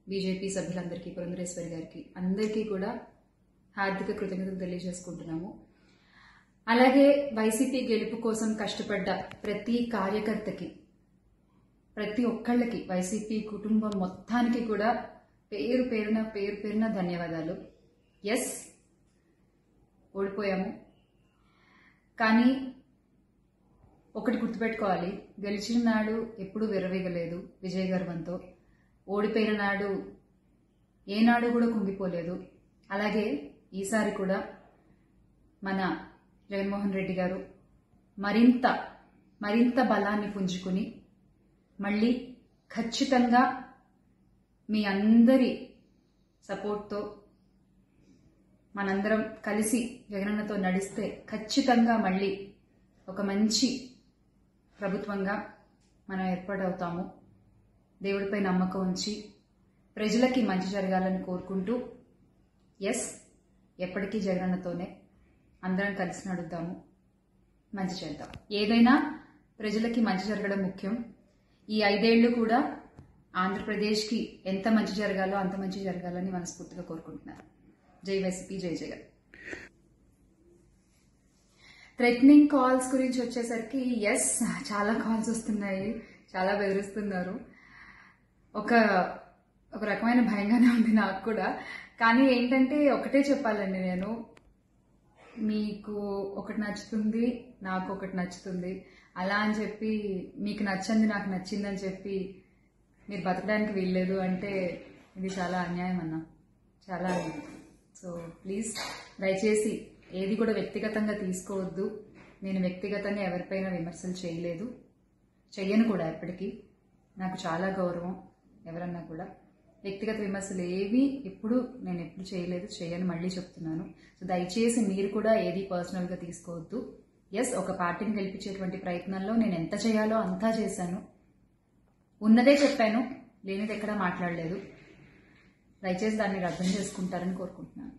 BJP సభ్యులందరికీ, పురంధరేశ్వరి గారికి అందరికీ కూడా హార్దిక కృతజ్ఞతలు తెలియజేసుకుంటున్నాము. అలాగే వైసీపీ గెలుపు కోసం కష్టపడ్డ ప్రతి కార్యకర్తకి, ప్రతి ఒక్కళ్ళకి, వైసీపీ కుటుంబం మొత్తానికి కూడా పేరు పేరున ధన్యవాదాలు. ఎస్, ఓడిపోయాము, కానీ ఒకటి గుర్తుపెట్టుకోవాలి, గెలిచిన నాడు ఎప్పుడూ విర్రవీగలేదు విజయ గర్వంతో, ఓడిపోయిన నాడు ఏనాడు కూడా కుంగిపోలేదు. అలాగే ఈసారి కూడా మన జగన్మోహన్ రెడ్డి గారు మరింత బలాన్ని పుంజుకుని మళ్ళీ ఖచ్చితంగా మీ అందరి సపోర్ట్తో మనందరం కలిసి జగనన్నతో నడిస్తే ఖచ్చితంగా మళ్ళీ ఒక మంచి ప్రభుత్వంగా మనం ఏర్పాటవుతాము. దేవుడిపై నమ్మకం ఉంచి ప్రజలకి మంచి జరగాలని కోరుకుంటూ, ఎస్, ఎప్పటికీ జగనన్నతోనే అందరం కలిసి నడుద్దాము, మంచి చేద్దాం. ఏదైనా ప్రజలకి మంచి జరగడం ముఖ్యం. ఈ 5 ఏళ్లు కూడా ఆంధ్రప్రదేశ్కి ఎంత మంచి జరగాలో అంత మంచి జరగాలని మనస్ఫూర్తిగా కోరుకుంటున్నాను. జై వైసీపీ, జై జగన్. థ్రెటనింగ్ కాల్స్ గురించి వచ్చేసరికి, ఎస్, చాలా కాల్స్ వస్తున్నాయి, చాలా బెదిరిస్తున్నారు. ఒక రకమైన భయంగానే ఉంది నాకు కూడా. కానీ ఏంటంటే ఒకటే చెప్పాలండి, నేను మీకు ఒకటి నచ్చుతుంది, నాకు ఒకటి నచ్చుతుంది, అలా అని చెప్పి మీకు నచ్చింది నాకు నచ్చిందని చెప్పి మీరు బతకడానికి వీల్లేదు అంటే ఇది చాలా అన్యాయం అన్న, చాలా అన్యాయం. సో ప్లీజ్ దయచేసి ఏది కూడా వ్యక్తిగతంగా తీసుకోవద్దు. నేను వ్యక్తిగతంగా ఎవరిపైన విమర్శలు చేయలేదు, చెయ్యను కూడా. ఎప్పటికీ నాకు చాలా గౌరవం ఎవరన్నా కూడా. వ్యక్తిగత విమర్శలు ఏవి నేను ఎప్పుడు చేయలేదు, చేయని మళ్ళీ చెప్తున్నాను. సో దయచేసి మీరు కూడా ఏది పర్సనల్గా తీసుకోవద్దు. ఎస్, ఒక పార్టీని గెలిపించేటువంటి ప్రయత్నంలో నేను ఎంత చేయాలో అంతా చేశాను, ఉన్నదే చెప్పాను, లేనిది ఎక్కడా మాట్లాడలేదు. దయచేసి దాన్ని అర్థం చేసుకుంటారని కోరుకుంటున్నాను.